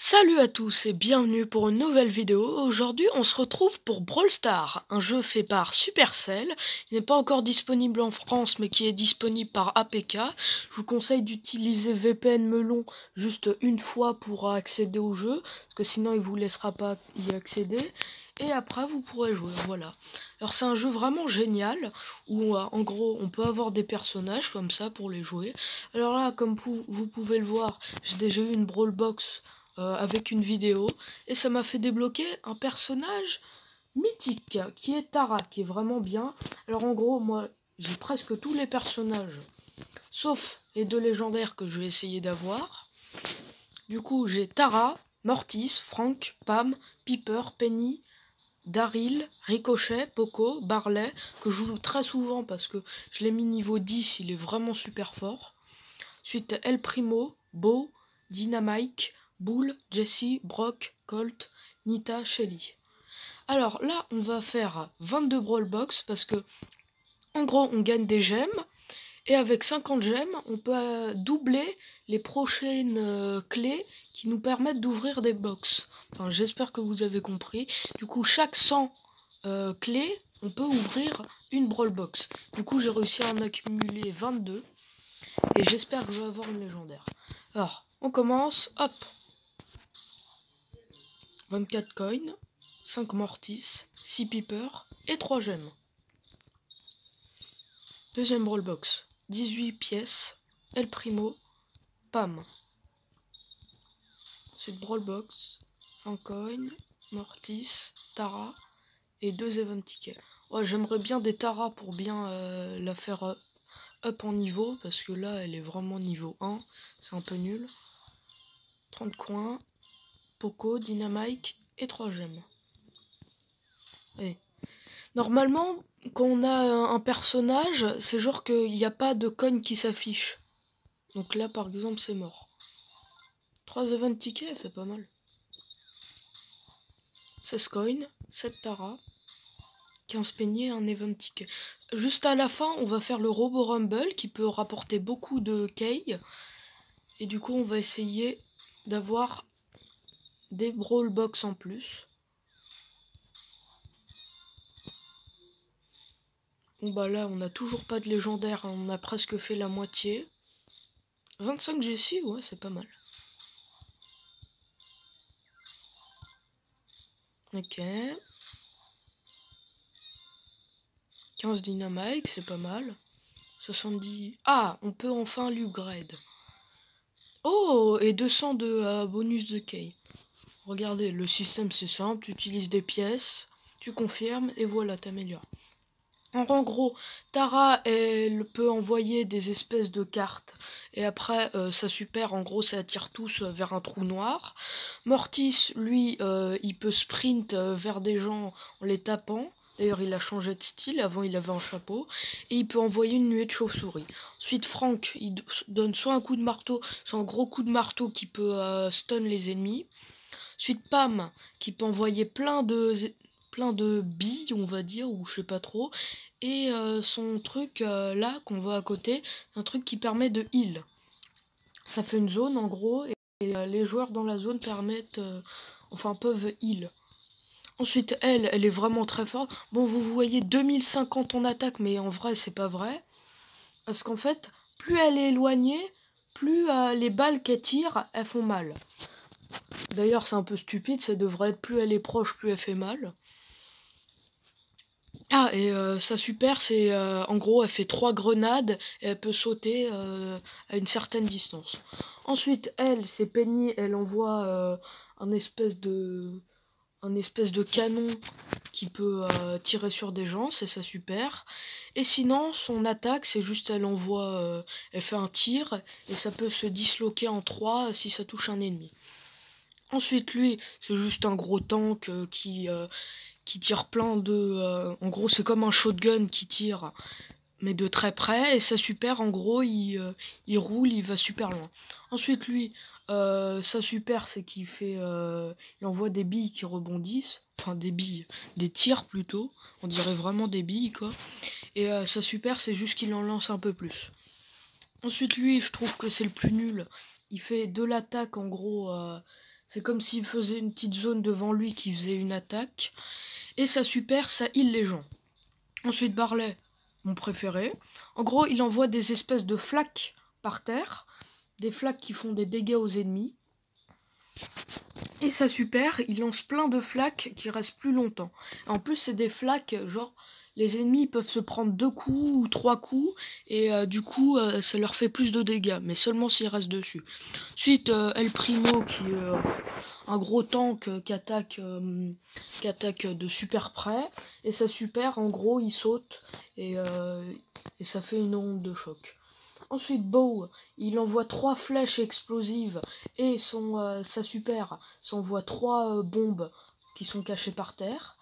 Salut à tous et bienvenue pour une nouvelle vidéo. Aujourd'hui on se retrouve pour Brawl Stars, un jeu fait par Supercell. Il n'est pas encore disponible en France mais qui est disponible par APK. Je vous conseille d'utiliser VPN Melon juste une fois pour accéder au jeu, parce que sinon il vous laissera pas y accéder. Et après vous pourrez jouer, voilà. Alors c'est un jeu vraiment génial, où en gros on peut avoir des personnages comme ça pour les jouer. Alors là, comme vous pouvez le voir, j'ai déjà eu une Brawl Box avec une vidéo, et ça m'a fait débloquer un personnage mythique qui est Tara, qui est vraiment bien. Alors en gros, moi j'ai presque tous les personnages sauf les deux légendaires que je vais essayer d'avoir. Du coup j'ai Tara, Mortis, Frank, Pam, Piper, Penny, Daryl, Ricochet, Poco, Barley, que je joue très souvent parce que je l'ai mis niveau 10, il est vraiment super fort. Ensuite El Primo, Bo, Dynamite, Bull, Jessie, Brock, Colt, Nita, Shelly. Alors là, on va faire 22 Brawl Box parce que, en gros, on gagne des gemmes. Et avec 50 gemmes, on peut doubler les prochaines clés qui nous permettent d'ouvrir des box. Enfin, j'espère que vous avez compris. Du coup, chaque 100 clés, on peut ouvrir une Brawl Box. Du coup, j'ai réussi à en accumuler 22. Et j'espère que je vais avoir une légendaire. Alors, on commence. Hop. 24 coins, 5 Mortis, 6 Piper et 3 gemmes. Deuxième Brawl Box. 18 pièces. El Primo. Pam. C'est Brawl Box. 20 coins. Mortis. Tara. Et 2 event tickets. Ouais, j'aimerais bien des Tara pour bien la faire up en niveau. Parce que là, elle est vraiment niveau 1. C'est un peu nul. 30 coins. Poco, Dynamite et 3 gemmes. Et normalement, quand on a un personnage, c'est genre qu'il n'y a pas de cogne qui s'affiche. Donc là, par exemple, c'est mort. 3 event tickets, c'est pas mal. 16 coins, 7 Tara, 15 peignets, un event ticket. Juste à la fin, on va faire le Robo Rumble qui peut rapporter beaucoup de key. Et du coup, on va essayer d'avoir des Brawl Box en plus. Bon bah là, on n'a toujours pas de légendaire, on a presque fait la moitié. 25 Jessie, ouais, c'est pas mal. Ok. 15 Dynamite, c'est pas mal. 70... Ah, on peut enfin l'upgrade. Oh, et 200 de bonus de key. Regardez, le système c'est simple, tu utilises des pièces, tu confirmes, et voilà, t'améliores. En gros, Tara, elle peut envoyer des espèces de cartes. Et après, ça super, en gros, ça attire tous vers un trou noir. Mortis, lui, il peut sprint vers des gens en les tapant. D'ailleurs, il a changé de style. Avant, il avait un chapeau. Et il peut envoyer une nuée de chauves-souris. Ensuite, Frank, il donne soit un coup de marteau, soit un gros coup de marteau qui peut stun les ennemis. Ensuite, Pam, qui peut envoyer plein de billes, on va dire, ou je sais pas trop. Et son truc là qu'on voit à côté, un truc qui permet de heal. Ça fait une zone en gros, et les joueurs dans la zone peuvent heal. Ensuite, elle est vraiment très forte. Bon, vous voyez 2050 en attaque, mais en vrai, c'est pas vrai. Parce qu'en fait, plus elle est éloignée, plus les balles qu'elle tire, elles font mal. D'ailleurs, c'est un peu stupide, ça devrait être plus elle est proche, plus elle fait mal. Ah, et sa super, c'est en gros, elle fait 3 grenades et elle peut sauter à une certaine distance. Ensuite, c'est Penny, elle envoie un espèce de canon qui peut tirer sur des gens, c'est sa super. Et sinon, son attaque, c'est juste elle fait un tir et ça peut se disloquer en 3 si ça touche un ennemi. Ensuite, lui, c'est juste un gros tank qui tire plein de... en gros, c'est comme un shotgun qui tire, mais de très près. Et sa super, en gros, il roule, il va super loin. Ensuite, lui, sa super, c'est qu'il fait... il envoie des billes qui rebondissent. Enfin, des billes, des tirs plutôt. On dirait vraiment des billes, quoi. Et sa super, c'est juste qu'il en lance un peu plus. Ensuite, lui, je trouve que c'est le plus nul. Il fait de l'attaque, en gros... C'est comme s'il faisait une petite zone devant lui qui faisait une attaque. Et sa super, ça heal les gens. Ensuite, Barley, mon préféré. En gros, il envoie des espèces de flaques par terre. Des flaques qui font des dégâts aux ennemis. Et sa super, il lance plein de flaques qui restent plus longtemps. En plus, c'est des flaques, genre, les ennemis peuvent se prendre 2 coups ou 3 coups, et du coup, ça leur fait plus de dégâts, mais seulement s'ils restent dessus. Ensuite, El Primo, qui est un gros tank qui attaque de super près, et sa super, en gros, il saute, et ça fait une onde de choc. Ensuite, Bow, il envoie 3 flèches explosives et sa super s'envoie 3 bombes qui sont cachées par terre.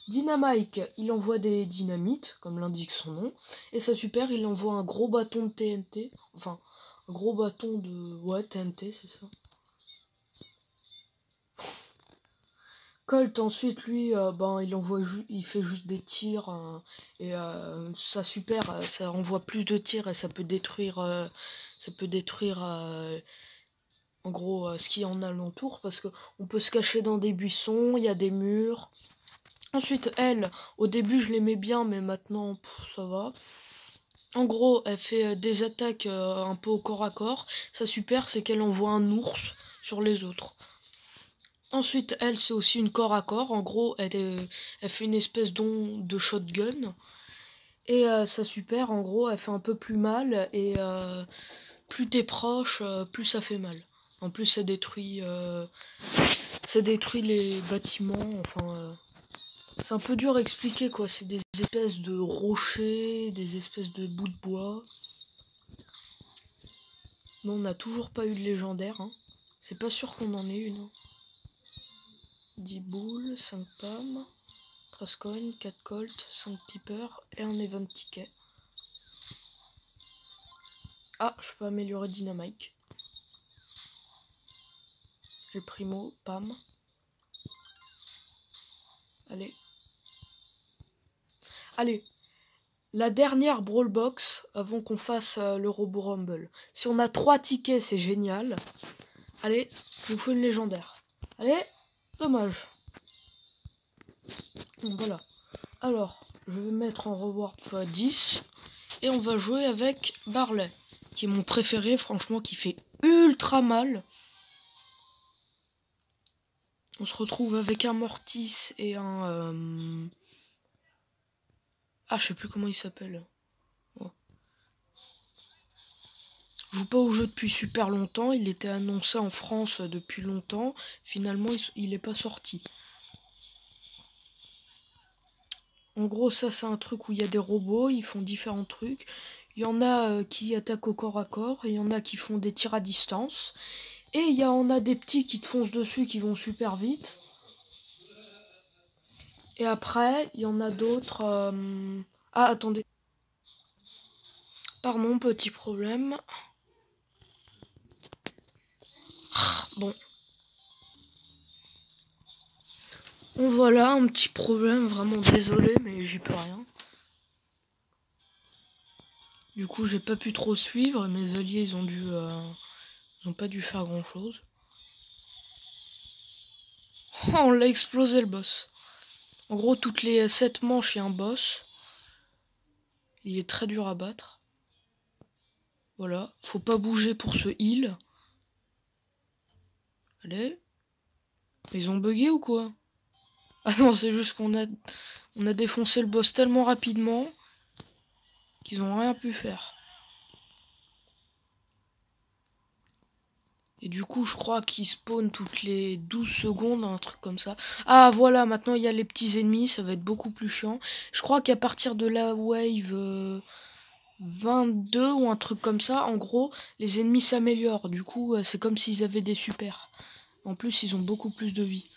Dynamite, il envoie des dynamites, comme l'indique son nom. Et sa super, il envoie un gros bâton de TNT. Enfin, un gros bâton de... Ouais, TNT, c'est ça. Colt, ensuite, lui, il fait juste des tirs. Et sa super, ça envoie plus de tirs et ça peut détruire... en gros ce qui est en alentour, parce que on peut se cacher dans des buissons, il y a des murs. Ensuite, elle, au début je l'aimais bien, mais maintenant ça va. En gros, elle fait des attaques un peu au corps à corps. Sa super, c'est qu'elle envoie un ours sur les autres. Ensuite, elle, c'est aussi une corps à corps. En gros, elle fait une espèce de shotgun. Et sa super, en gros, elle fait un peu plus mal. Et plus t'es proche, plus ça fait mal. En plus, ça détruit les bâtiments. Enfin, c'est un peu dur à expliquer, quoi. C'est des espèces de rochers, des espèces de bouts de bois. Mais on n'a toujours pas eu de légendaire. Hein. C'est pas sûr qu'on en ait une. Hein. 10 boules, 5 pommes, 13 coins, 4 colts, 5 piper et un event ticket. Ah, je peux améliorer Dynamite. Le primo, pam. Allez. Allez. La dernière Brawl Box avant qu'on fasse le Robo Rumble. Si on a 3 tickets, c'est génial. Allez, il nous faut une légendaire. Allez, dommage. Donc voilà. Alors, je vais mettre en reward x10. Et on va jouer avec Barley, qui est mon préféré, franchement, qui fait ultra mal. On se retrouve avec un Mortis et un... Ah, je sais plus comment il s'appelle. Oh. Je joue pas au jeu depuis super longtemps. Il était annoncé en France depuis longtemps. Finalement, il est pas sorti. En gros, ça, c'est un truc où il y a des robots. Ils font différents trucs. Il y en a qui attaquent au corps à corps. Et il y en a qui font des tirs à distance. Et il y en a des petits qui te foncent dessus, qui vont super vite. Et après, il y en a d'autres... Ah, attendez. Pardon, petit problème. Bon. Bon, voilà, un petit problème. Vraiment désolé, mais j'y peux rien. Du coup, j'ai pas pu trop suivre. Mes alliés, ils ont pas dû faire grand-chose. Oh, on l'a explosé, le boss. En gros, toutes les 7 manches, il y a un boss. Il est très dur à battre. Voilà. Faut pas bouger pour ce heal. Allez. Ils ont bugué ou quoi? Ah non, c'est juste qu'on a défoncé le boss tellement rapidement qu'ils ont rien pu faire. Et du coup, je crois qu'ils spawnent toutes les 12 secondes, un truc comme ça. Ah, voilà, maintenant il y a les petits ennemis, ça va être beaucoup plus chiant. Je crois qu'à partir de la wave 22 ou un truc comme ça, en gros, les ennemis s'améliorent. Du coup, c'est comme s'ils avaient des super. En plus, ils ont beaucoup plus de vie.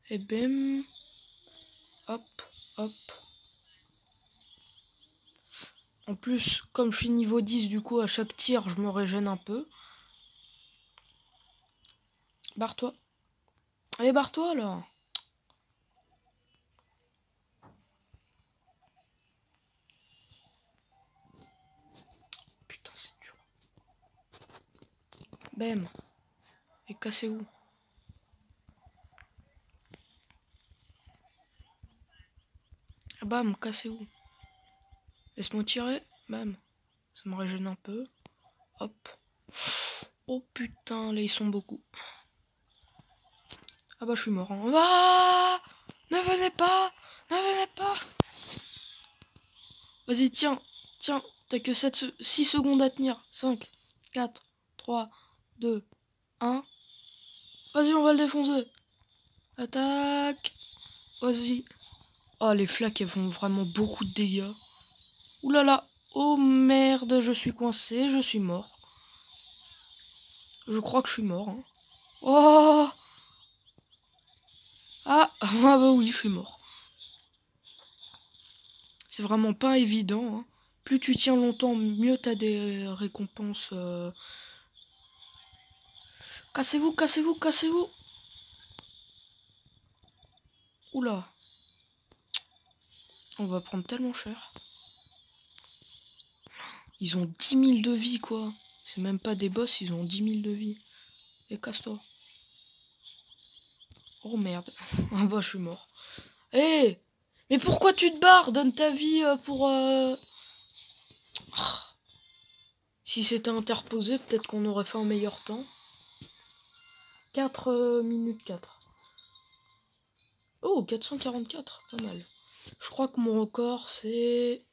Et bim. Hop, hop. En plus, comme je suis niveau 10, du coup, à chaque tir, je me régène un peu. Barre-toi. Allez, barre-toi, là. Putain, c'est dur. Bam. Et cassez-vous. Ah bam, cassez-vous. Laisse-moi tirer. Bam. Ça me régène un peu. Hop. Oh putain, là ils sont beaucoup. Ah bah je suis mort. Hein. Ah, ne venez pas. Ne venez pas. Vas-y, tiens. Tiens. T'as que 6 secondes à tenir. 5, 4, 3, 2, 1. Vas-y, on va le défoncer. Attaque. Vas-y. Oh, les flaques, elles font vraiment beaucoup de dégâts. Ouh là là. Oh merde, je suis coincé. Je suis mort. Je crois que je suis mort. Hein. Oh. Ah, ah bah oui, je suis mort. C'est vraiment pas évident. Hein. Plus tu tiens longtemps, mieux t'as des récompenses. Cassez-vous, cassez-vous, cassez-vous. Oula. On va prendre tellement cher. Ils ont 10 000 de vie, quoi. C'est même pas des boss, ils ont 10 000 de vie. Et casse-toi. Oh merde. Ah bah, je suis mort. Hé, mais pourquoi tu te barres? Donne ta vie pour... Si c'était interposé, peut-être qu'on aurait fait un meilleur temps. 4 minutes 4. Oh, 444, pas mal. Je crois que mon record, c'est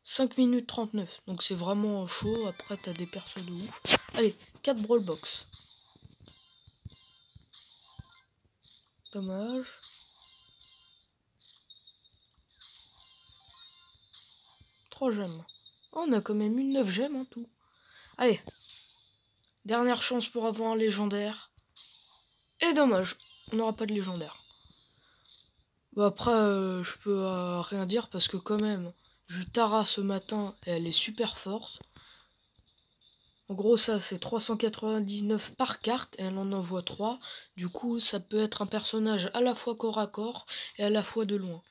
5 minutes 39. Donc c'est vraiment chaud. Après, t'as des persos de ouf. Allez, 4 Brawl Box. Dommage. Trois gemmes. Oh, on a quand même eu 9 gemmes en tout. Allez. Dernière chance pour avoir un légendaire. Et dommage, on n'aura pas de légendaire. Bah après, je peux rien dire parce que quand même, je Tara ce matin et elle est super forte. En gros, ça c'est 399 par carte et elle en envoie 3. Du coup, ça peut être un personnage à la fois corps à corps et à la fois de loin.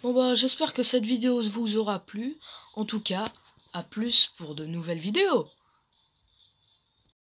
Bon bah, j'espère que cette vidéo vous aura plu. En tout cas, à plus pour de nouvelles vidéos.